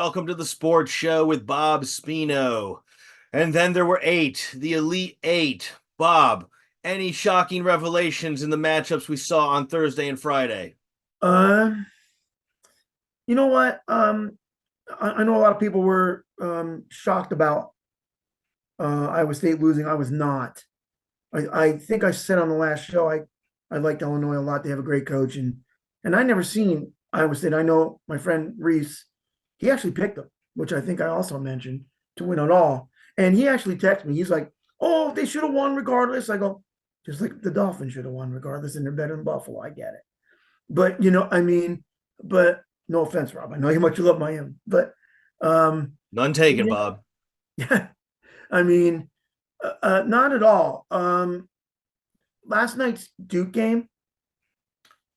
welcome to the sports show with Bob Spino. And then there were eight, the Elite Eight. Bob, any shocking revelations in the matchups we saw on Thursday and Friday? Uh, you know what? I know a lot of people were shocked about Iowa State losing. I was not. I think I said on the last show I liked Illinois a lot. They have a great coach, and I never seen Iowa State. I know my friend Reese, he actually picked them, which I think I also mentioned, to win it all. And he actually texted me. He's like, "Oh, they should have won regardless." I go, just like the Dolphins should have won regardless, and they're better than Buffalo. I get it. But but no offense, Rob. I know how much you love Miami, but None taken, yeah, Bob. yeah. I mean, not at all. Last night's Duke game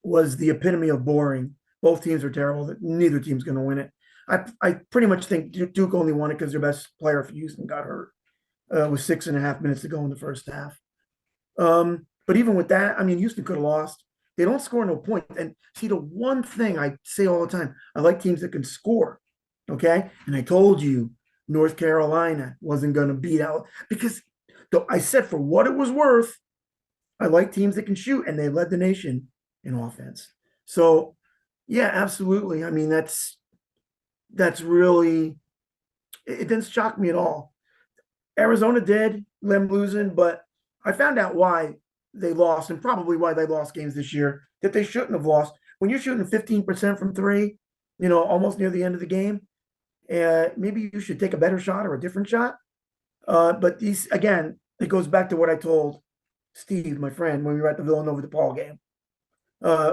was the epitome of boring. Both teams are terrible. Neither team's going to win it. I pretty much think Duke only won it because their best player for Houston got hurt with 6.5 minutes to go in the first half. But even with that, I mean, Houston could have lost. They don't score no point. And see, the one thing I say all the time, I like teams that can score. Okay. And I told you North Carolina wasn't going to beat out because I said for what it was worth, I like teams that can shoot, and they led the nation in offense. So, yeah, absolutely. I mean, that's really it didn't shock me at all. Arizona did them losing, but I found out why they lost and probably why they lost games this year that they shouldn't have lost. When you're shooting 15% from three, almost near the end of the game, maybe you should take a better shot or a different shot. But these, again, it goes back to what I told Steve, my friend, when we were at the Villanova DePaul game.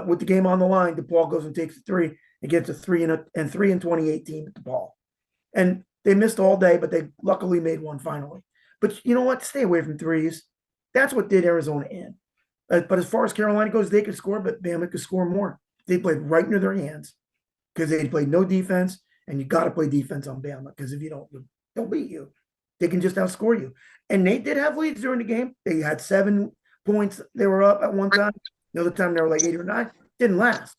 With the game on the line, DePaul goes and takes a three and gets a three and 2018 at DePaul. And they missed all day, but they luckily made one finally. But you know what? Stay away from threes. That's what did Arizona in. But as far as Carolina goes, they could score, but Bama could score more. They played right into their hands because they played no defense, and you got to play defense on Bama because if you don't, they'll beat you. They can just outscore you. And they did have leads during the game. They had 7 points. They were up at one time. The other time they were like 8 or 9. Didn't last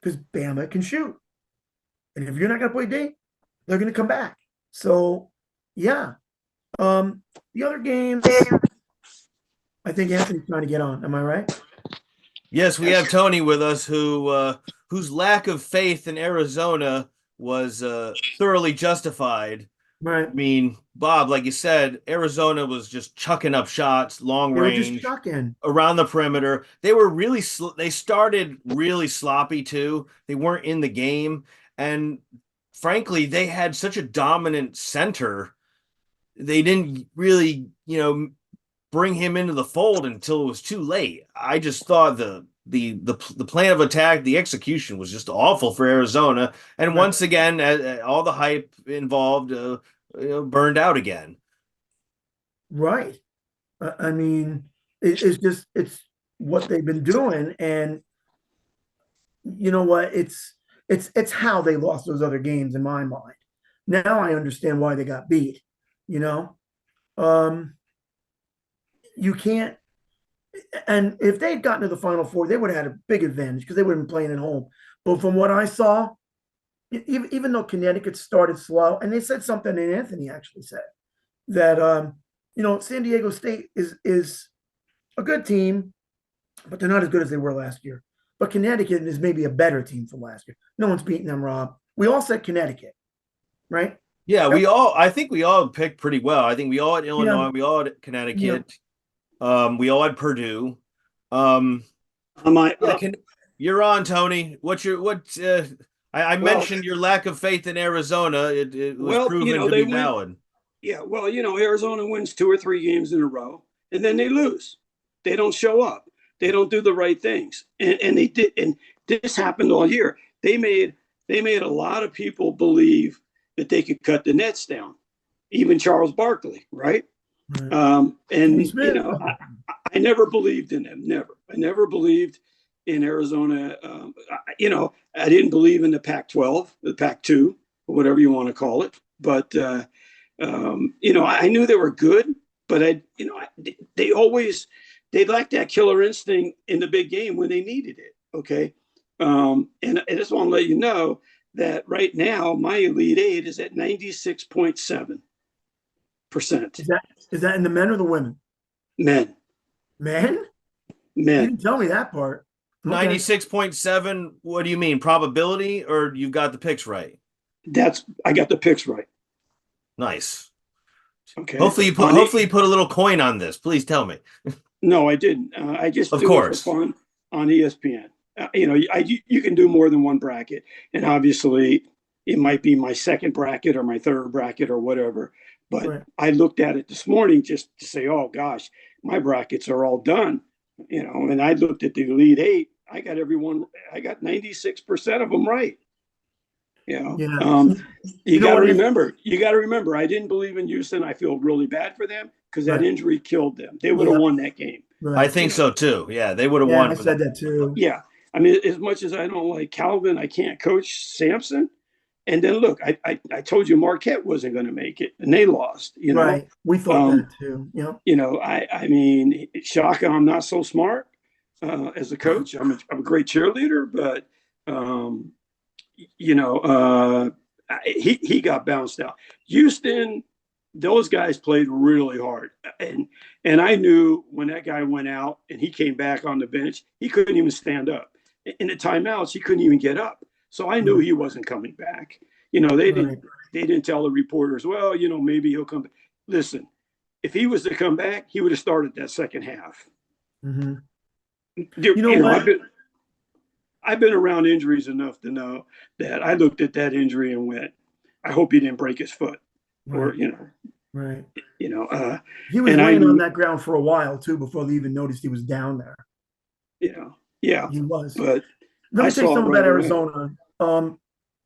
because Bama can shoot. And if you're not going to play D, they're going to come back. So, yeah. The other games, I think Anthony's trying to get on. Am I right? Yes, we have Tony with us whose lack of faith in Arizona was thoroughly justified. Right. I mean, Bob, like you said, Arizona was just chucking up shots, long They were just range, chucking. around the perimeter. They were they started really sloppy too. They weren't in the game. And frankly, they had such a dominant center. They didn't really, bring him into the fold until it was too late. I just thought the plan of attack, the execution was just awful for Arizona. And Right. once again, all the hype involved burned out again. Right. I mean, it's what they've been doing, and you know what? It's how they lost those other games in my mind. Now I understand why they got beat. You know, um, you can't. And if they'd gotten to the Final Four, they would have had a big advantage because they would have been playing at home. But from what I saw, even though Connecticut started slow, and they said something, and Anthony actually said that San Diego State is a good team, but they're not as good as they were last year. But Connecticut is maybe a better team from last year. No one's beating them, Rob. We all said Connecticut, right? Yeah, I think we all picked pretty well. I think we all had Yeah, Illinois, we all had yeah. Connecticut, we all had Purdue. Um, I yeah, you're on, Tony. I well, mentioned your lack of faith in Arizona. It was well, proven to they be win. valid. Yeah, well, Arizona wins 2 or 3 games in a row, and then they lose. They don't show up. They don't do the right things, and they did. And this happened all year. They made a lot of people believe that they could cut the nets down, even Charles Barkley, right? Right. Kenny And Smith. I never believed in them. Never. I never believed in Arizona. I didn't believe in the Pac-12, the Pac-2, or whatever you want to call it. But I knew they were good, but they lacked that killer instinct in the big game when they needed it. Okay, and I just want to let you know that right now my Elite Eight is at 96.7%. Is that in the men or the women? Men. Men? You Men. didn't tell me that part. Okay. 96.7, what do you mean? Probability, or you got the picks right? I got the picks right. Nice. Okay. Hopefully you put a little coin on this. Please tell me. No, I didn't. I just Of do it for course. fun on ESPN. You can do more than one bracket, and obviously it might be my second bracket or my third bracket or whatever. But Right. I looked at it this morning just to say, oh gosh, my brackets are all done. And I looked at the Elite Eight. I got 96% of them right. Yeah. You know got to what remember. You got to remember. I didn't believe in Houston. I feel really bad for them because that Right. injury killed them. They would have won that game. Right. I think so too. Yeah, they would have Yeah, won. I said that too. Yeah. I mean, as much as I don't like Calvin, I can't coach Sampson. And then look, I told you Marquette wasn't going to make it, and they lost. Right. We thought that too. Yep. I mean, Shaka, I'm not so smart as a coach. I'm a great cheerleader, but he got bounced out. Houston, those guys played really hard, and I knew when that guy went out and he came back on the bench, he couldn't even stand up. In the timeouts, he couldn't even get up. So I knew he wasn't coming back. They didn't tell the reporters, well, maybe he'll come back. Listen, if he was to come back, he would have started that second half. Mm-hmm. What? I've been around injuries enough to know that I looked at that injury and went, I hope he didn't break his foot. Right. Or, right. He was laying on that ground for a while too before they even noticed he was down there. Yeah. He was. But let me say something about away. Arizona.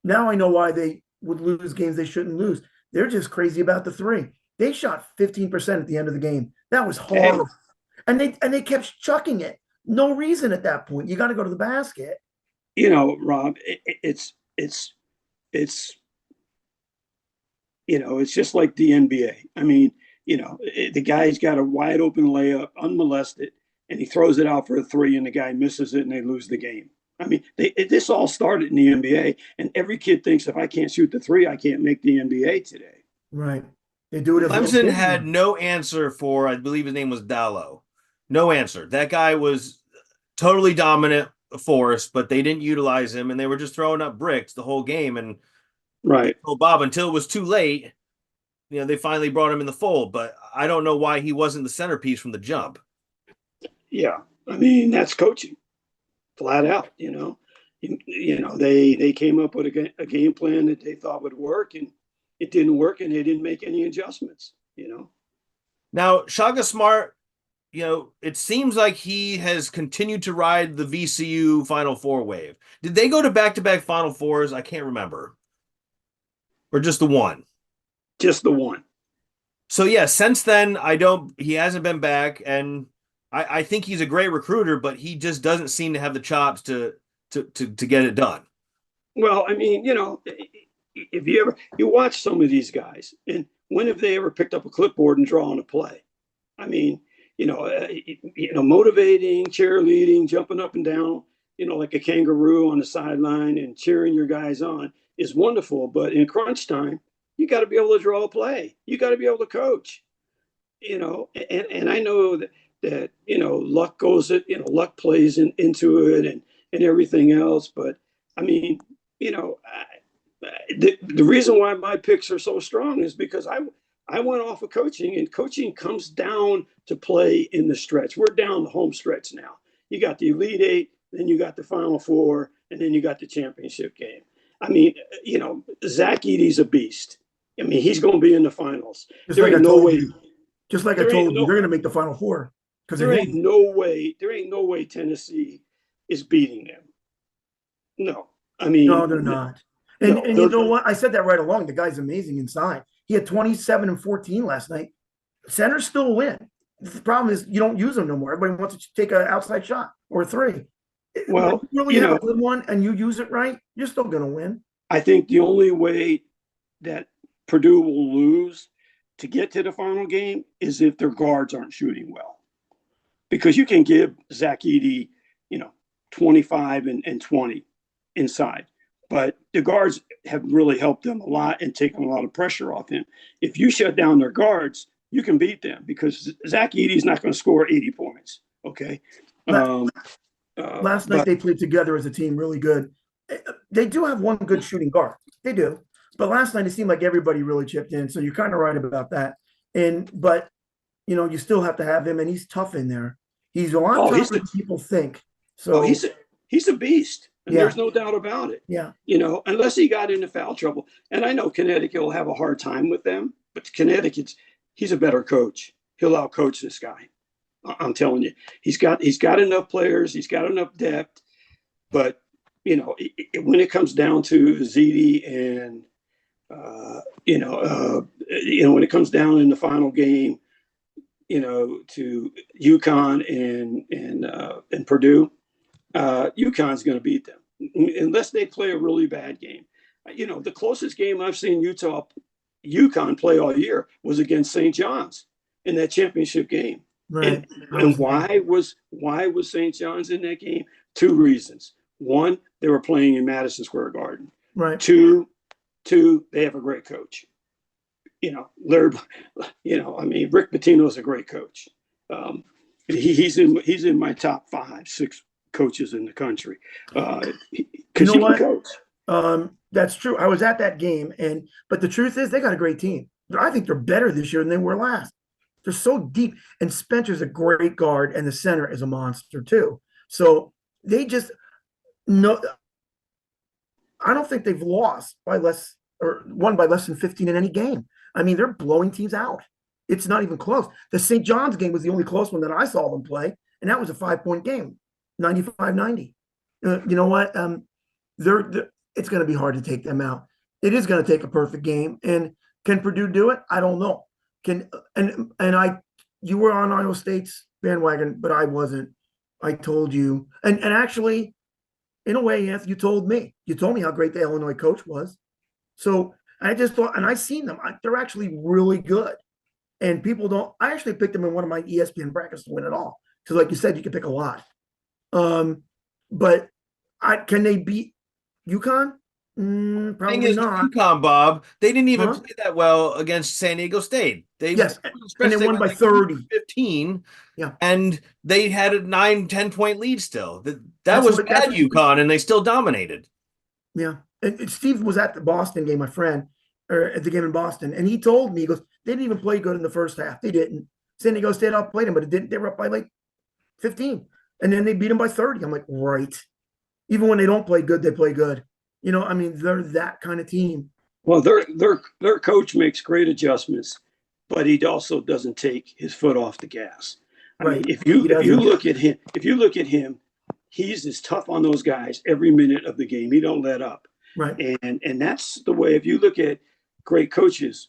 Now I know why they would lose games they shouldn't lose. They're just crazy about the three. They shot 15% at the end of the game. That was horrible. And they kept chucking it. No reason at that point. You got to go to the basket. Rob, it's it's just like the NBA. I mean, the guy's got a wide open layup, unmolested, and he throws it out for a three, and the guy misses it, and they lose the game. I mean, this all started in the NBA, and every kid thinks if I can't shoot the three, I can't make the NBA today. Right. They do it. Clemson had no answer for, I believe his name was Dallo. No answer. That guy was totally dominant force, but they didn't utilize him, and they were just throwing up bricks the whole game. And right. Oh, Bob, until it was too late, they finally brought him in the fold. But I don't know why he wasn't the centerpiece from the jump. Yeah, I mean that's coaching, flat out. They came up with a game plan that they thought would work, and it didn't work, and they didn't make any adjustments. Now Shaka Smart, it seems like he has continued to ride the VCU Final Four wave. Did they go to back-to-back Final Fours? I can't remember. Or just the one? Just the one. So yeah, since then he hasn't been back, and I think he's a great recruiter, but he just doesn't seem to have the chops to get it done. Well, I mean, if you watch some of these guys, and when have they ever picked up a clipboard and drawn a play? I mean, motivating, cheerleading, jumping up and down, like a kangaroo on the sideline and cheering your guys on is wonderful. But in crunch time, you got to be able to draw a play. You got to be able to coach. And I know that luck luck plays into it and everything else. But I mean, the reason why my picks are so strong is because I went off of coaching, and coaching comes down to play in the stretch. We're down the home stretch now. You got the Elite Eight, then you got the Final Four, and then you got the championship game. I mean, Zach Edey's a beast. I mean, he's going to be in the finals. Just like I told you, they're going to make the Final Four. Because there ain't no way Tennessee is beating them. No. I mean, no, they're not. And you know what? I said that right along. The guy's amazing inside. He had 27 and 14 last night. Centers still win. The problem is you don't use them no more. Everybody wants to take an outside shot or a three. Well, if you really have a good one and you use it right, you're still going to win. I think the only way that Purdue will lose to get to the final game is if their guards aren't shooting well. Because you can give Zach Edey, 25 and 20 inside. but the guards have really helped them a lot and taken a lot of pressure off him. If you shut down their guards, you can beat them because Zach Edey's not going to score 80 points. Okay. Last night they played together as a team really good. They do have one good shooting guard. They do. But last night it seemed like everybody really chipped in. So you're kind of right about that. But you still have to have him, and he's tough in there. He's a lot tougher than people think. So he's a beast. And there's no doubt about it. Yeah. Unless he got into foul trouble. And I know Connecticut will have a hard time with them, but he's a better coach. He'll outcoach this guy. I'm telling you, he's got enough players, he's got enough depth, but when it comes down to Ziti and when it comes down in the final game, to UConn and Purdue, UConn's going to beat them unless they play a really bad game. The closest game I've seen UConn play all year was against St. John's in that championship game. Right. And why was St. John's in that game? Two reasons. One, they were playing in Madison Square Garden. Right. Two, they have a great coach. Rick Pitino is a great coach. He's in my top 5-6 coaches in the country. Because he can coach. That's true. I was at that game, but the truth is they got a great team. I think they're better this year than they were last. They're so deep, and Spencer's a great guard, and the center is a monster too. So they just no. I don't think they've lost by less or won by less than 15 in any game. I mean, they're blowing teams out. It's not even close. The St. John's game was the only close one that I saw them play, and that was a 5-point game, 95-90. You know what? It's going to be hard to take them out. It is going to take a perfect game, and can Purdue do it? I don't know. You were on Iowa State's bandwagon, but I wasn't. I told you, and actually, in a way, yes, you told me how great the Illinois coach was. So I just thought, and I seen them. They're actually really good, and people don't. I actually picked them in one of my ESPN brackets to win it all. Because, like you said, you can pick a lot. But can they beat UConn? Probably not. UConn, Bob, they didn't even play that well against San Diego State. And they won by 30. 15. Yeah. And they had a 9-10 point lead still. That was bad UConn, and they still dominated. Yeah. And Steve was at the Boston game, my friend, or at the game in Boston, and he told me, he goes, they didn't even play good in the first half. They didn't. San Diego State outplayed them, but it didn't. They were up by like 15. And then they beat them by 30. I'm like, right. Even when they don't play good, they play good. They're that kind of team. Well, their coach makes great adjustments, but he also doesn't take his foot off the gas. I mean, if you look at him, he's as tough on those guys every minute of the game. He don't let up. Right. And that's the way. If you look at great coaches,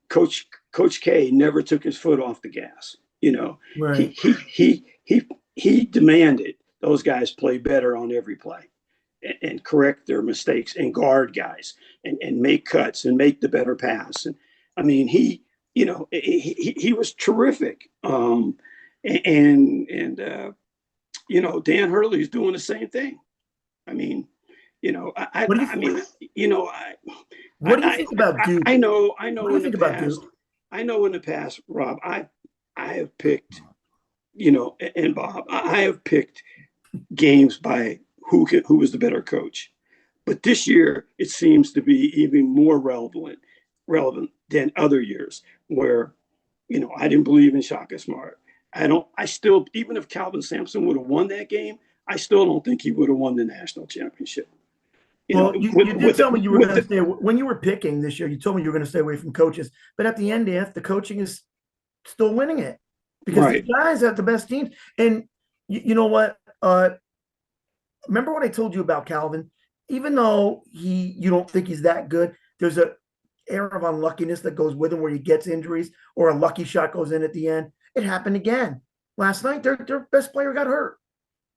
Coach K never took his foot off the gas. Right. He demanded those guys play better on every play. And correct their mistakes and guard guys and make cuts and make the better pass. And I mean, he was terrific. Dan Hurley's doing the same thing. I mean, what do you think about Duke? I know. What do you think about Duke? I know in the past, Rob, I have picked, and Bob, I have picked games by who was the better coach. But this year, it seems to be even more relevant than other years where, I didn't believe in Shaka Smart. Even if Calvin Sampson would have won that game, I still don't think he would have won the national championship. You did tell me you were going to stay when you were picking this year. You told me you were going to stay away from coaches, but at the end, the coaching is still winning it because the guys have the best teams. And you know what? Remember what I told you about Calvin? Even though you don't think he's that good, there's a air of unluckiness that goes with him where he gets injuries or a lucky shot goes in at the end. It happened again last night. Their best player got hurt.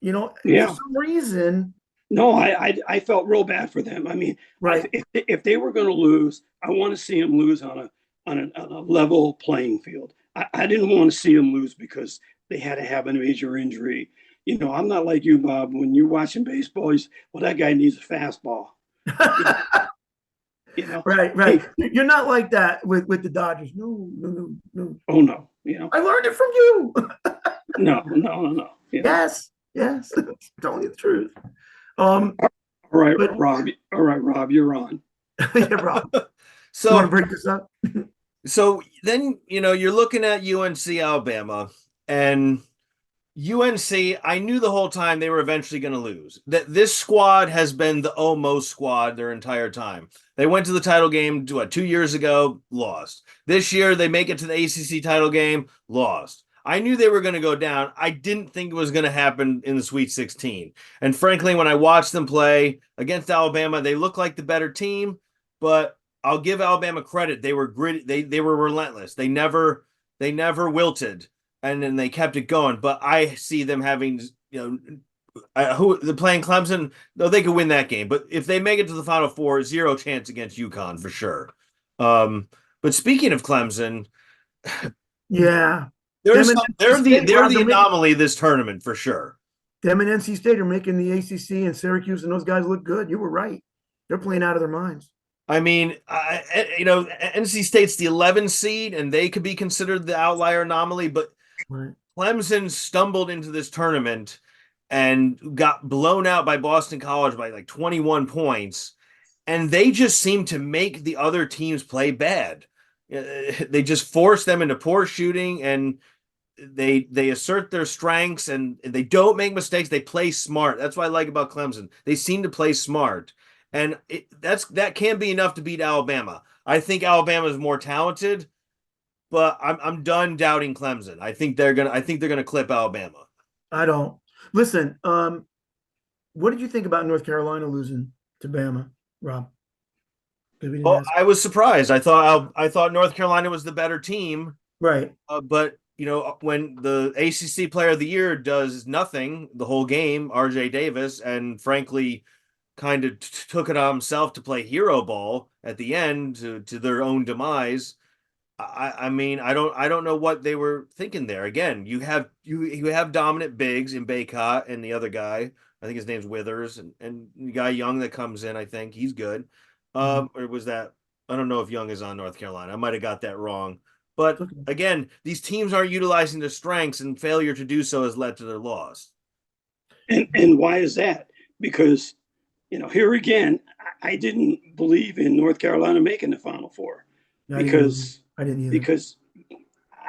For some reason. No, I felt real bad for them. I mean, right. If they were going to lose, I want to see them lose on a level playing field. I didn't want to see them lose because they had to have a major injury. I'm not like you, Bob. When you're watching baseball, well, that guy needs a fastball. You know, you know. Right, Hey, right. You're not like that with the Dodgers. No, no, no, no. oh no, I learned it from you. no, no, no, no. Yes, yes. Telling you the truth. Um, All right, but Rob. All right, Rob, you're on. yeah, Rob. You want to So break this up? so then you're looking at UNC Alabama, and UNC, I knew the whole time they were eventually going to lose. That this squad has been the almost squad their entire time. They went to the title game 2 years ago, lost. This year they make it to the ACC title game, lost. I knew they were going to go down. I didn't think it was going to happen in the Sweet 16. And frankly, when I watched them play against Alabama, they looked like the better team, but I'll give Alabama credit. They were gritty. They were relentless. They never wilted, and then they kept it going. But I see them having, who they're playing Clemson. No, they could win that game. But if they make it to the Final Four, zero chance against UConn for sure. But speaking of Clemson, Yeah. there's Them and some, NC they're the State, they're Rob, the anomaly of this tournament for sure. them and NC State are making the ACC, and Syracuse and those guys look good. You were right. They're playing out of their minds. I mean, NC State's the 11 seed, and they could be considered the outlier anomaly. But Right. Clemson stumbled into this tournament and got blown out by Boston College by like 21 points. And they just seem to make the other teams play bad. They just force them into poor shooting, and they assert their strengths, and they don't make mistakes. They play smart. That's what I like about Clemson. They seem to play smart. And that can be enough to beat Alabama. I think Alabama is more talented, but I'm done doubting Clemson. I think they're gonna clip Alabama. I don't. Listen, what did you think about North Carolina losing to Bama, Rob? Because we didn't Well, ask. I was surprised. I thought North Carolina was the better team, Right. but when the ACC Player of the Year does nothing the whole game, RJ Davis, and frankly, kind of took it on himself to play hero ball at the end to their own demise. I mean, I don't know what they were thinking there. Again, you have dominant bigs in Baycott and the other guy. I think his name's Withers, and the guy Young that comes in. I think he's good. Mhm. Or was that? I don't know if Young is on North Carolina. I might have got that wrong. But Okay. again, these teams aren't utilizing their strengths, and failure to do so has led to their loss. And why is that? Because here again, I didn't believe in North Carolina making the Final Four I didn't either. because I didn't either. because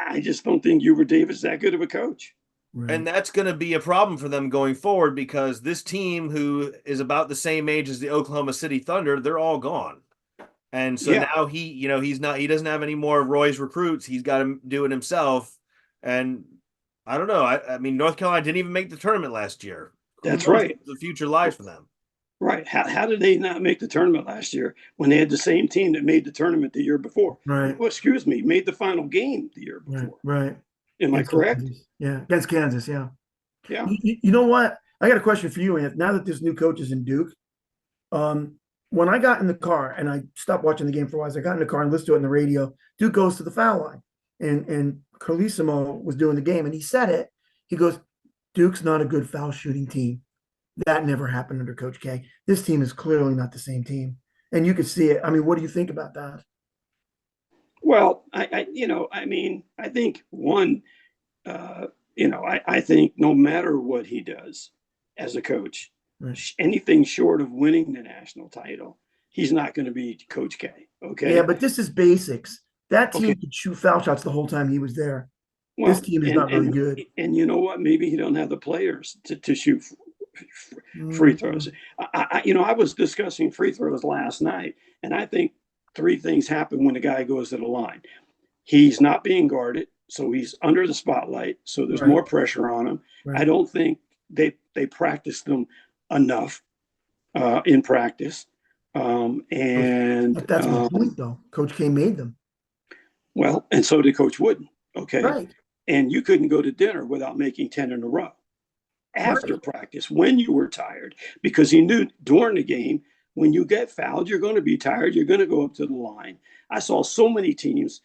I just don't think Hubert Davis is that good of a coach. And Right. that's going to be a problem for them going forward because this team, who is about the same age as the Oklahoma City Thunder, they're all gone. And so Yeah, now he doesn't have any more of Roy's recruits. He's got to do it himself. And I don't know. I mean, North Carolina didn't even make the tournament last year. Who that's knows right. what the future lies for them? Right. How did they not make the tournament last year when they had the same team that made the tournament the year before? Right. Well, excuse me, made the final game the year Right. before. Right. Am I Against correct? Kansas. Yeah. Against Kansas. Yeah. Yeah. You know what? I got a question for you, Anth. Now that this new coach is in Duke, when I got in the car and I stopped watching the game for a while, as I got in the car and listened to it on the radio, Duke goes to the foul line, and Carlissimo was doing the game, and he said it. He goes, "Duke's not a good foul shooting team. That never happened under Coach K. This team is clearly not the same team, and you could see it. I mean, what do you think about that?" Well, I mean, I think one, I think no matter what he does as a coach, Right. anything short of winning the national title, he's not going to be Coach K. Yeah, Okay. but this is basics. That Okay. team could shoot foul shots the whole time he was there. This Well, team is and not very and good. and you know what? Maybe he don't have the players to shoot free Mm, throws. I was discussing free throws last night, and I think three things happen when the guy goes to the line. He's not being guarded, so he's under the spotlight, so there's right, more pressure on him. I right. don't think they practice them enough in practice, and But that's my point, though. Coach K made them. well, and so did Coach Wooden. Okay, Right, and you couldn't go to dinner without making 10 in a row after right. practice when you were tired, because he knew during the game when you get fouled, you're going to be tired. You're going to go up to the line. I saw so many teams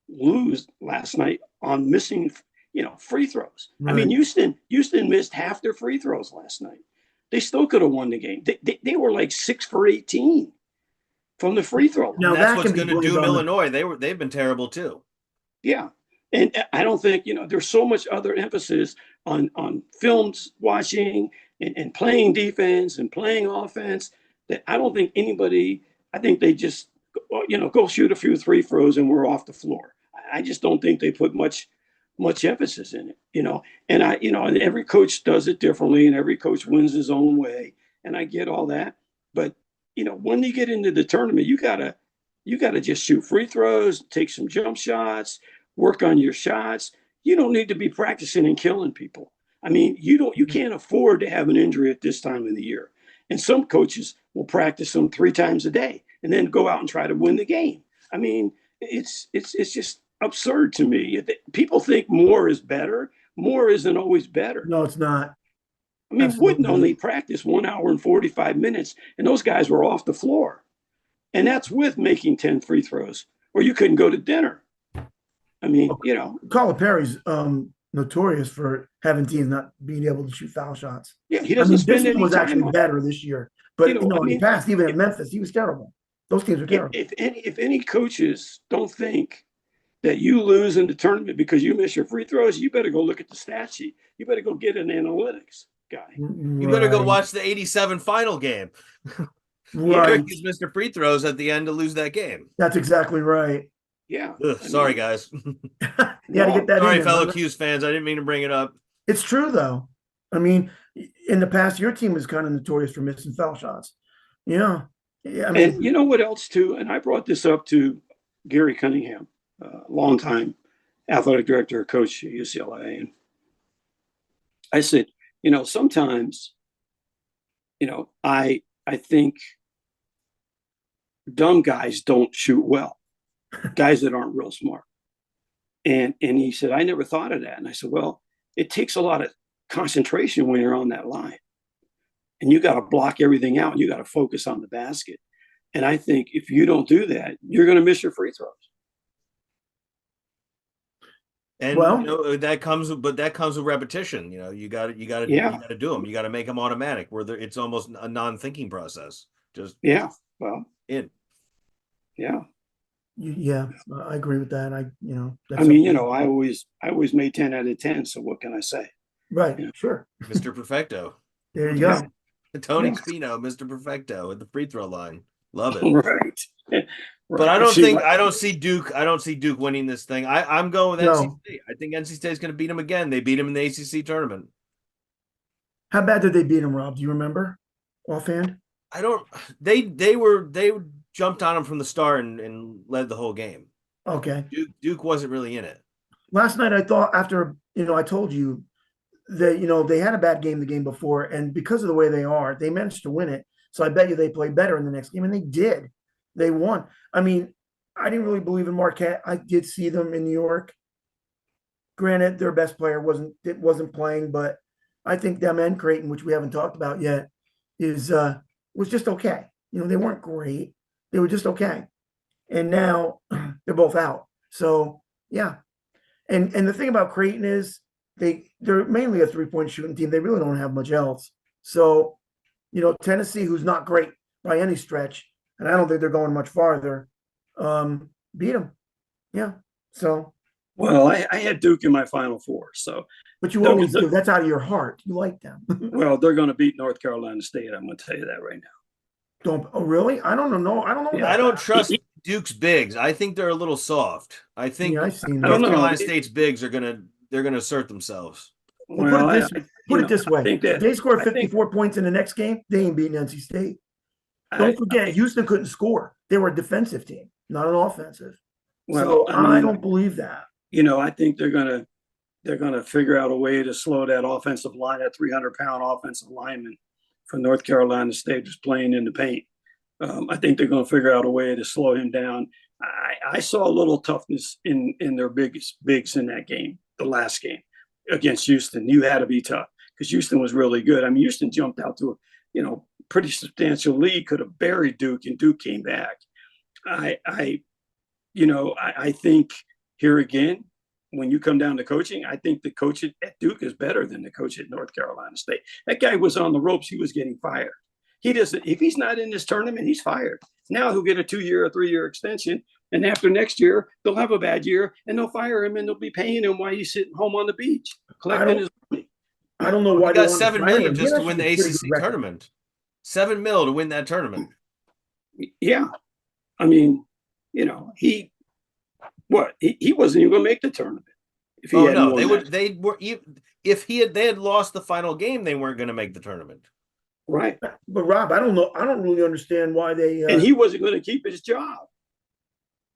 lose last night on missing free throws. I Right. mean, Houston missed half their free throws last night. They still could have won the game. They were like 6 for 18 from the free throw line. And Now that's that what's can be going to blamed doom on the Illinois. They've been terrible too. Yeah. And I don't think, there's so much other emphasis on films watching and playing defense and playing offense that I don't think anybody, I think they just, go shoot a few free throws and we're off the floor. I just don't think they put much emphasis in it. And every coach does it differently and every coach wins his own way. And I get all that. But, when you get into the tournament, you gotta just shoot free throws, take some jump shots, work on your shots. You don't need to be practicing and killing people. I mean, you can't afford to have an injury at this time of the year. And some coaches will practice them 3 times a day and then go out and try to win the game. I mean, it's just absurd to me. People think more is better. More isn't always better. No, it's not. I mean, Wooden Absolutely. only practiced 1 hour and 45 minutes, and those guys were off the floor. And that's with making 10 free throws, or you couldn't go to dinner. I mean, Calipari's notorious for having teams not being able to shoot foul shots. yeah, he I doesn't mean, this spend one any was time actually on it. better this year. But I in the mean, past, even at if, Memphis, he was terrible. Those teams were if, terrible. if any coaches don't think that you lose in the tournament because you miss your free throws, you better go look at the stat sheet. You better go get an analytics guy. You better go watch the 87 final game. Right. Because Mr. Free Throws at the end to lose that game. That's exactly right. Yeah. Sorry, guys. You got to get that Sorry, in fellow there. Q's fans. I didn't mean to bring it up. It's true, though. I mean, in the past, your team was kind of notorious for missing foul shots. Yeah. I mean, And you know what else, too? And I brought this up to Gary Cunningham, longtime athletic director, coach at UCLA. And I said, sometimes, I think dumb guys don't shoot well, guys that aren't real smart. And he said, I never thought of that. And I said, well, it takes a lot of concentration when you're on that line. And you got to block everything out. You got to focus on the basket. And I think if you don't do that, you're going to miss your free throws. And that comes with repetition. You got to do them. You got to make them automatic. It's almost a non-thinking process. Just yeah, yeah, I agree with that. I always made 10 out of 10. So what can I say? Right. Sure. Mr. Perfecto. There you go. Tony Spino, Mr. Perfecto at the free throw line. Love it. Right. But I don't see Duke winning this thing. I'm going with NC State. I think NC State is going to beat them again. They beat them in the ACC tournament. How bad did they beat them, Rob? Do you remember offhand? I don't. They jumped on them from the start and led the whole game. Okay. Duke wasn't really in it. Last night, I thought after I told you that they had a bad game the game before, and because of the way they are, they managed to win it. So I bet you they played better in the next game, and they did. They won. I mean, I didn't really believe in Marquette. I did see them in New York. Granted, their best player wasn't playing, but I think them and Creighton, which we haven't talked about yet, was just okay. They weren't great. They were just okay. And now they're both out. So yeah. And the thing about Creighton is they're mainly a 3-point shooting team. They really don't have much else. So, Tennessee, who's not great by any stretch, and I don't think they're going much farther, beat them. Yeah. So. Well, I had Duke in my Final Four. So. But you always do. That's out of your heart. You like them. Well, they're going to beat North Carolina State. I'm going to tell you that right now. Oh, really? I don't know. I don't know. I don't trust Duke's bigs. I think they're a little soft. I think North Carolina State's bigs are going to assert themselves. Well, put it this way. If they score 54 points in the next game, they ain't beating NC State. Don't forget, Houston couldn't score. They were a defensive team, not an offensive. Well, so I don't believe that. I think they're going to figure out a way to slow that offensive line, that 300-pound offensive lineman from North Carolina State just playing in the paint. I think they're going to figure out a way to slow him down. I saw a little toughness in their bigs in that game, the last game against Houston. You had to be tough because Houston was really good. I mean, Houston jumped out to a pretty substantial lead, could have buried Duke, and Duke came back. I think here again, when you come down to coaching, I think the coach at Duke is better than the coach at North Carolina State. That guy was on the ropes. He was getting fired. He doesn't, if he's not in this tournament, he's fired. Now he'll get a 2-year or 3-year extension. And after next year, they'll have a bad year and they'll fire him and they'll be paying him while he's sitting home on the beach collecting his money. I don't know why He they got want to $7 fire million him. He just to actually win the has a pretty good ACC record. tournament. $7 million to win that tournament. Yeah. I mean, you know, he wasn't even going to make the tournament if he hadn't won that. They had lost the final game, they weren't going to make the tournament. Right. But Rob, I don't know. I don't really understand why they. And he wasn't going to keep his job.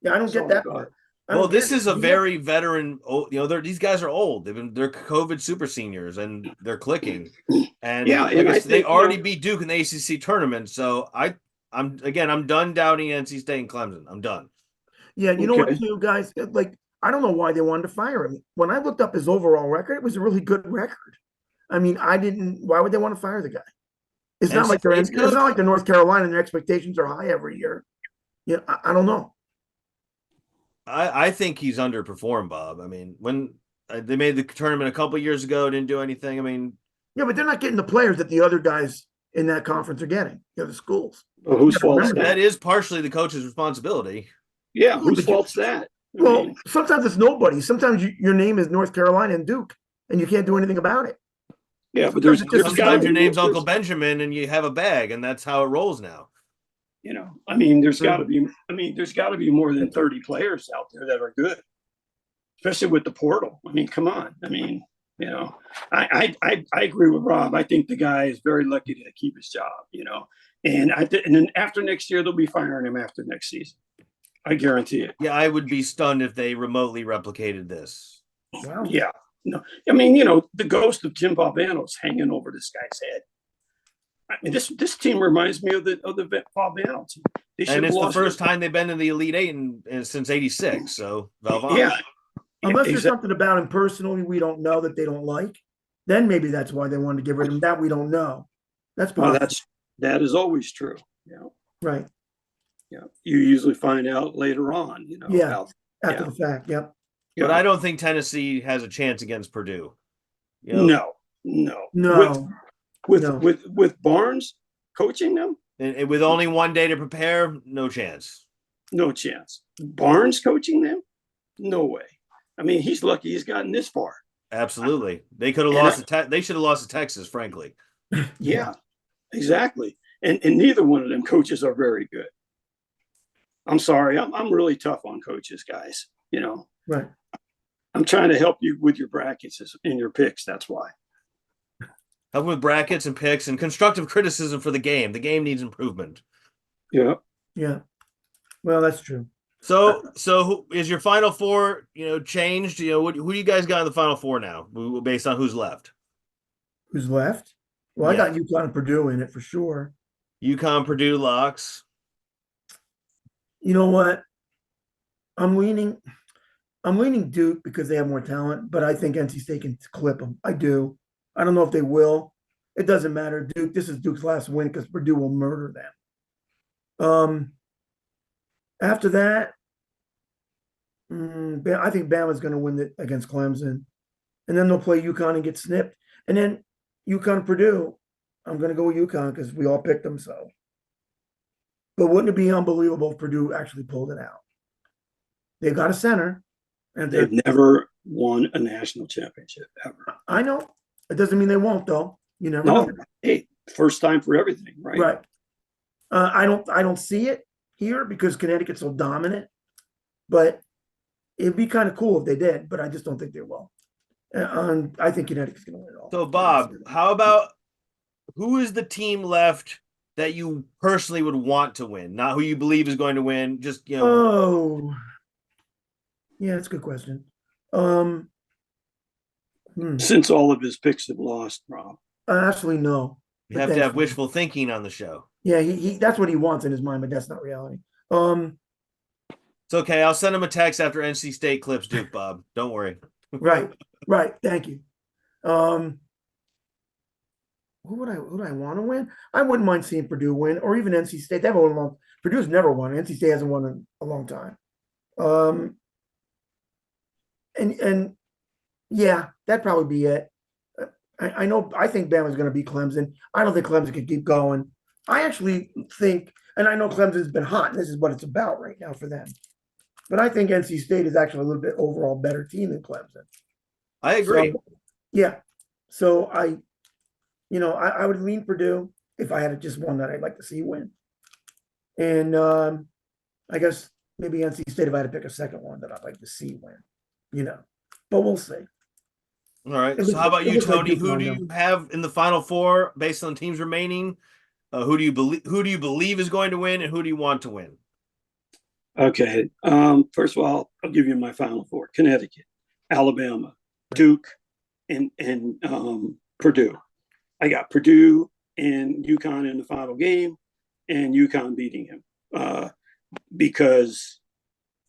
Yeah, I don't get that part. Well, this is a very veteran. These guys are old. They're COVID super seniors, and they're clicking. And Yeah, and I they think, already beat Duke in the ACC tournament. So I'm done doubting NC State and Clemson. I'm done. Yeah, you know what, too, guys? Like, I don't know why they wanted to fire him. When I looked up his overall record, it was a really good record. I mean, why would they want to fire the guy? It's not like it's not like they're North Carolina and their expectations are high every year. Yeah, I don't know. I think he's underperformed, Bob. I mean, when they made the tournament a couple years ago, didn't do anything. I mean, yeah, but they're not getting the players that the other guys in that conference are getting. The other schools. Well, whose fault is that? That is partially the coach's responsibility. Yeah, whose fault's that? Well, sometimes it's nobody. Sometimes your name is North Carolina and Duke, and you can't do anything about it. Yeah, but sometimes your name's Uncle Benjamin, and you have a bag, and that's how it rolls now. You know, I mean, there's got to be more than 30 players out there that are good, especially with the portal. I mean, come on. I mean, you know, I agree with Rob. I think the guy is very lucky to keep his job. You know, and then after next year they'll be firing him after next season. I guarantee it. Yeah, I would be stunned if they remotely replicated this. Wow. Yeah. No, I mean, you know, the ghost of Jim Valvano's hanging over this guy's head. I mean, this team reminds me of the Valvano team. And it's the first time they've been in the Elite Eight since '86. So Valvano. Yeah. Unless there's something about him personally we don't know that they don't like, then maybe that's why they wanted to get rid of him. That we don't know. That is always true. You know. Right. Yeah. You usually find out later on. You know. Yeah. After the fact. Yep. But I don't think Tennessee has a chance against Purdue. You know? No. With Barnes coaching them, and with only one day to prepare, no chance. No chance. Barnes coaching them, no way. I mean, he's lucky he's gotten this far. Absolutely, they could have lost. They should have lost to Texas, frankly. Yeah, exactly. And neither one of them coaches are very good. I'm sorry, I'm really tough on coaches, guys. You know, right? I'm trying to help you with your brackets and your picks. That's why. Help with brackets and picks and constructive criticism for the game. The game needs improvement. Yeah. Yeah. Well, that's true. So who, is your Final Four, changed? Who do you guys got in the Final Four now, based on who's left? Who's left? Well, I got UConn and Purdue in it for sure. UConn, Purdue, locks. You know what? I'm leaning Duke because they have more talent, but I think NC State can clip them. I do. I don't know if they will. It doesn't matter. Duke. This is Duke's last win because Purdue will murder them. After that, I think Bama's going to win it against Clemson, and then they'll play UConn and get snipped. And then UConn, Purdue. I'm going to go with UConn because we all picked them. So, but wouldn't it be unbelievable if Purdue actually pulled it out? They've got a center, and they've never won a national championship ever. I know. It doesn't mean they won't, though. You never know. Hey, first time for everything, right? Right. I don't see it here because Connecticut's so dominant, but it'd be kind of cool if they did, but I just don't think they will. I think Connecticut's going to win it all. So, Bob, how about who is the team left that you personally would want to win, not who you believe is going to win? Just Oh, yeah, that's a good question. Since all of his picks have lost, Rob. Actually, no. You have to have wishful thinking on the show. Yeah, he that's what he wants in his mind, but that's not reality. It's okay. I'll send him a text after NC State clips Duke, Bob. Don't worry. Right. Thank you. Who would I want to win? I wouldn't mind seeing Purdue win, or even NC State. They haven't won long. Purdue's never won. NC State hasn't won in a long time. and yeah, that'd probably be it. I know. I think Bama's going to beat Clemson. I don't think Clemson can keep going. I actually think, and I know Clemson's been hot, and this is what it's about right now for them. But I think NC State is actually a little bit overall better team than Clemson. I agree. So, yeah. So I would lean Purdue if I had just one that I'd like to see win. And I guess maybe NC State if I had to pick a second one that I'd like to see win. But we'll see. All right. It So looks, how about it you, looks like Tony? Duke Who won do though. you have in the Final Four based on the teams remaining? Who do you believe is going to win, and who do you want to win? Okay. First of all, I'll give you my Final Four: Connecticut, Alabama, Duke, and Purdue. I got Purdue and UConn in the final game, and UConn beating him because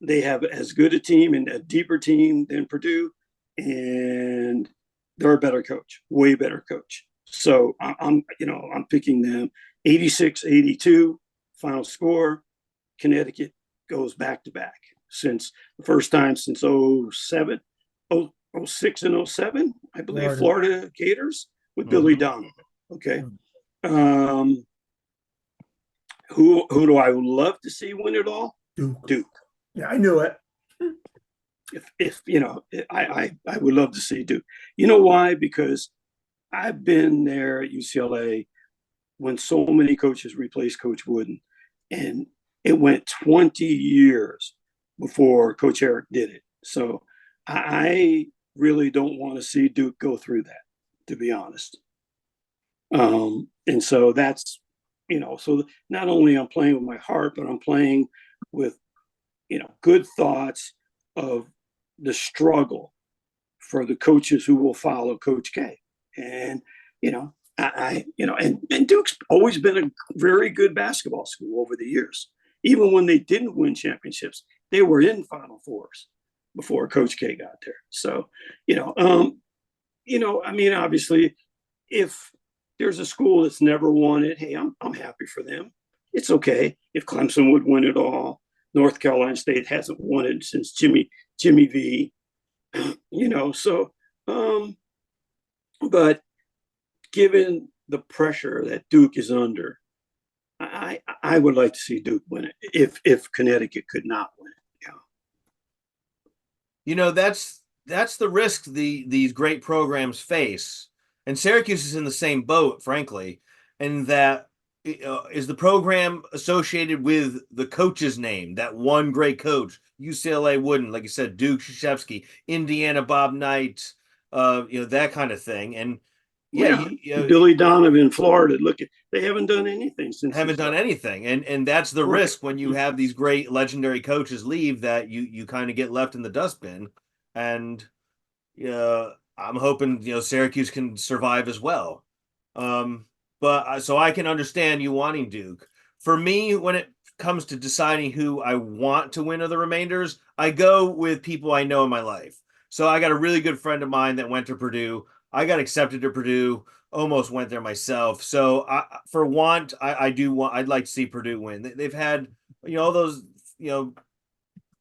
they have as good a team and a deeper team than Purdue, and they're a better coach, way better coach. So I'm picking them 86-82 final score. Connecticut goes back to back since the first time since 07, 06 and 07, I believe, Florida Gators with Billy Donovan. Okay. Who do I love to see win it all? Duke. Yeah, I knew it. If I would love to see Duke. You know why? Because I've been there at UCLA when so many coaches replaced Coach Wooden, and it went 20 years before Coach Eric did it. So I really don't want to see Duke go through that, to be honest. And so that's, so not only I'm playing with my heart, but I'm playing with, good thoughts of the struggle for the coaches who will follow Coach K. And, and Duke's always been a very good basketball school over the years. Even when they didn't win championships, they were in Final Fours before Coach K got there. So, obviously, if there's a school that's never won it, hey, I'm happy for them. It's okay if Clemson would win it all. North Carolina State hasn't won it since Jimmy V. But given the pressure that Duke is under, I would like to see Duke win it if Connecticut could not win it. Yeah. That's the risk these great programs face, and Syracuse is in the same boat, frankly, and that is the program associated with the coach's name, that one great coach. UCLA Wooden, like you said, Duke Krzyzewski, Indiana Bob Knight, that kind of thing. And Billy Donovan, Florida. Look, they haven't done anything since. Haven't done anything, and that's the risk when you have these great legendary coaches leave, that you kind of get left in the dustbin. And I'm hoping Syracuse can survive as well. But so I can understand you wanting Duke. For me, when it comes to deciding who I want to win of the remainders, I go with people I know in my life. So I got a really good friend of mine that went to Purdue. I got accepted to Purdue, almost went there myself. So I'd like to see Purdue win. They've had, all those,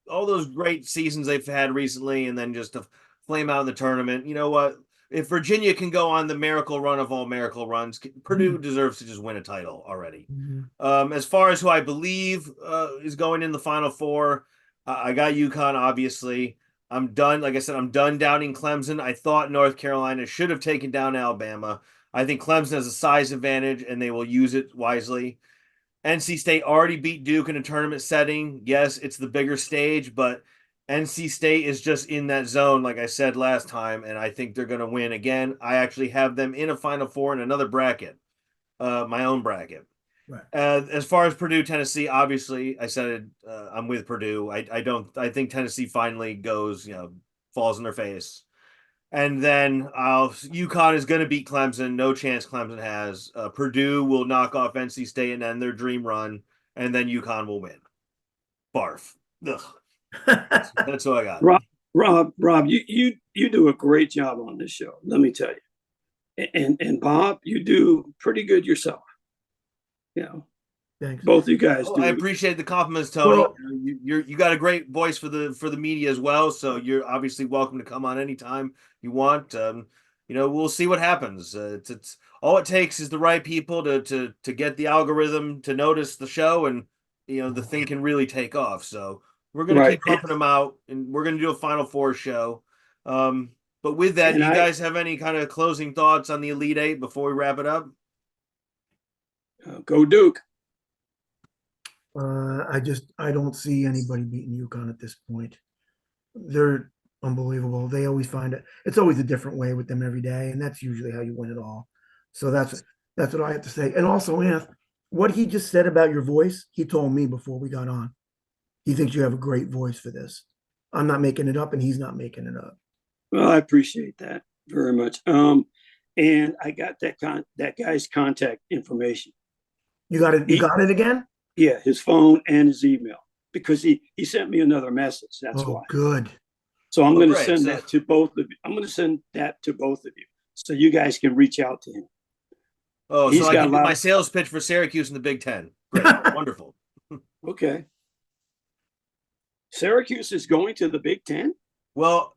all those great seasons they've had recently, and then just to flame out in the tournament. You know what? If Virginia can go on the miracle run of all miracle runs, Purdue deserves to just win a title already. As far as who I believe is going in the Final Four, I got UConn, obviously. I'm done. Like I said, I'm done doubting Clemson. I thought North Carolina should have taken down Alabama. I think Clemson has a size advantage, and they will use it wisely. NC State already beat Duke in a tournament setting. Yes, it's the bigger stage, but NC State is just in that zone, like I said last time, and I think they're going to win again. I actually have them in a Final Four in another bracket, my own bracket. Right. As far as Purdue, Tennessee, obviously, I said I'm with Purdue. I think Tennessee finally goes, falls in their face. And then UConn is going to beat Clemson. No chance Clemson has. Purdue will knock off NC State and end their dream run, and then UConn will win. Barf. Ugh. That's all I got. Rob, you do a great job on this show. Let me tell you. And Bob, you do pretty good yourself. Thanks. Both of you guys Oh, I do. appreciate the compliments, Tony. Well, You got a great voice for the media as well, so you're obviously welcome to come on anytime you want. We'll see what happens. It's all it takes is the right people to get the algorithm to notice the show, and the thing can really take off. So we're gonna Right. keep pumping them out, and we're gonna do a Final Four show. But with that, And do you guys have any kind of closing thoughts on the Elite Eight before we wrap it up? Go Duke. I don't see anybody beating UConn at this point. They're unbelievable. They always find it. It's always a different way with them every day, and that's usually how you win it all. So that's what I have to say. And also, Anth, what he just said about your voice, he told me before we got on. He thinks you have a great voice for this. I'm not making it up, and he's not making it up. Well, I appreciate that very much. And I got that guy's contact information. You got it. You got it again? Yeah, his phone and his email, because he sent me another message. That's why. Good. So I'm going to great. send that to both of you. I'm going to send that to both of you, so you guys can reach out to him. Oh, He's so I got can a do lot my of- sales pitch for Syracuse in the Big Ten. Great, wonderful. Okay. Syracuse is going to the Big Ten. That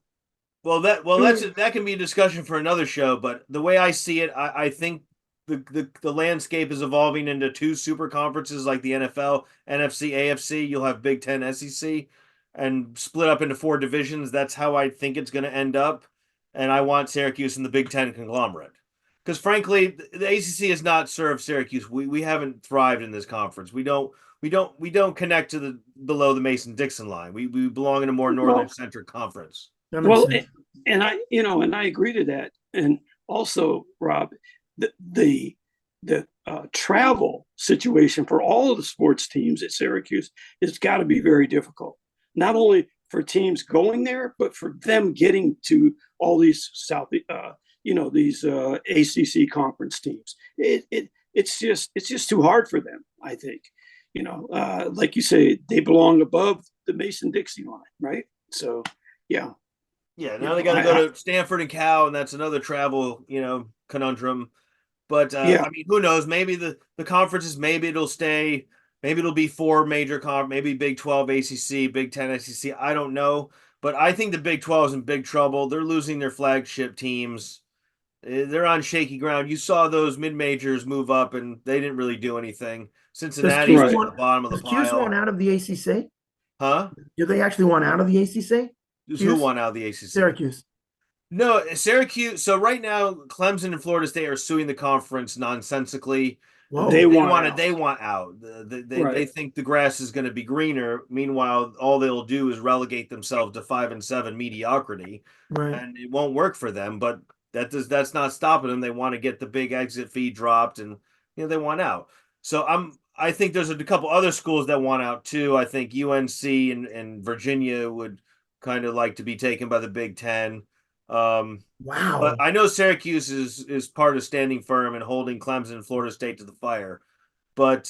can be a discussion for another show. But the way I see it, I think the landscape is evolving into two super conferences like the NFL, NFC, AFC. You'll have Big Ten, SEC, and split up into four divisions. That's how I think it's going to end up. And I want Syracuse in the Big Ten conglomerate. Because frankly, the ACC has not served Syracuse. We haven't thrived in this conference. We don't connect to the below the Mason-Dixon line. We belong in a more northern centric conference. That makes Well, sense. and I agree to that. And also, Rob, the travel situation for all of the sports teams at Syracuse has got to be very difficult. Not only for teams going there, but for them getting to all these these ACC conference teams. It's just too hard for them, I think. Like you say, they belong above the Mason-Dixon line, right? So, yeah. Yeah, now they got to go to Stanford and Cal, and that's another travel, conundrum. But Yeah. I mean, who knows? Maybe the conferences, maybe it'll stay. Maybe it'll be four major maybe Big 12, ACC, Big 10, SEC. I don't know. But I think the Big 12 is in big trouble. They're losing their flagship teams. They're on shaky ground. You saw those mid-majors move up, and they didn't really do anything. Cincinnati's at the bottom of the Does Cuse want pile. out of the ACC? Huh? Do they actually want out of the ACC? Who won out of the ACC? Syracuse. No, Syracuse. So right now, Clemson and Florida State are suing the conference nonsensically. Whoa. They want out. They Right. think the grass is going to be greener. Meanwhile, all they'll do is relegate themselves to 5-7 mediocrity, Right. and it won't work for them. But that's not stopping them. They want to get the big exit fee dropped, and they want out. So I think there's a couple other schools that want out too. I think UNC and Virginia would kind of like to be taken by the Big Ten. Wow. But I know Syracuse is part of standing firm and holding Clemson and Florida State to the fire. But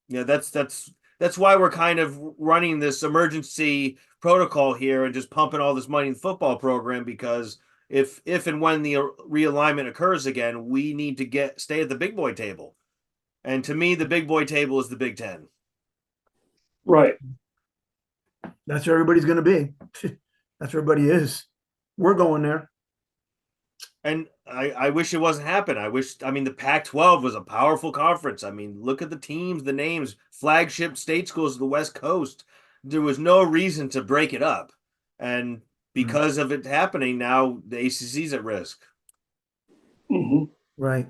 that's why we're kind of running this emergency protocol here and just pumping all this money in the football program, because if and when the realignment occurs again, we need to stay at the big boy table. And to me, the big boy table is the Big Ten. Right. That's where everybody's going to be. That's where everybody is. We're going there. And I wish it wasn't happening. The Pac-12 was a powerful conference. I mean, look at the teams, the names, flagship state schools of the West Coast. There was no reason to break it up. And because of it happening, now the ACC's at risk. Mm-hmm. Right.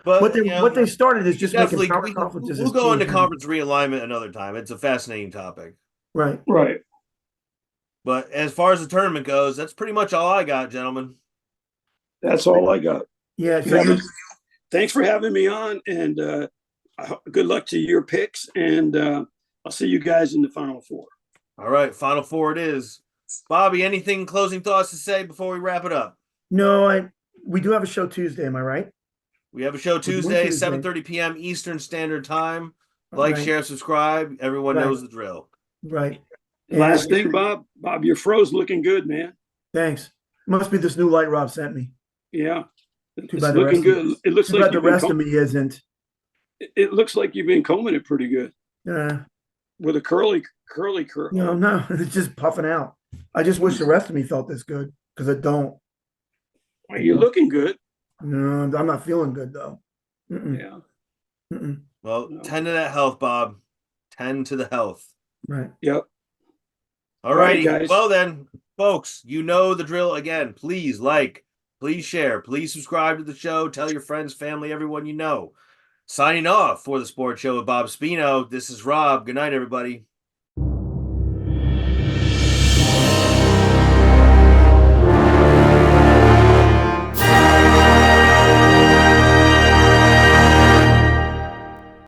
But what they started is just making power we'll conferences. go into conference realignment another time. It's a fascinating topic. Right. But as far as the tournament goes, that's pretty much all I got, gentlemen. That's all I got. Yeah. So thanks for having me on, and good luck to your picks. And I'll see you guys in the Final Four. All right, Final Four it is. Bobby, anything closing thoughts to say before we wrap it up? No, we do have a show Tuesday. Am I right? We have a show Tuesday, 7:30 p.m. Eastern Standard Time. Like, share, subscribe. Everyone knows the drill. Right. Last thing, Bob. Bob, your fro's looking good, man. Thanks. Must be this new light Rob sent me. Yeah. Too It's bad looking good. It looks like the rest of me isn't. It looks like you've been combing it pretty good Yeah. with a curly curl. No, no, it's just puffing out. I just wish the rest of me felt this good because it don't. You're looking good. No, I'm not feeling good though. Mm-mm, Yeah. mm-mm. Well, No. 10 to that health, Bob. 10 to the health. Right. Yep. All right, righty. guys. Well then, folks, you know the drill. Again, please like, please share, please subscribe to the show. Tell your friends, family, everyone you know. Signing off for the Sports Show with Bob Spino. This is Rob. Good night, everybody.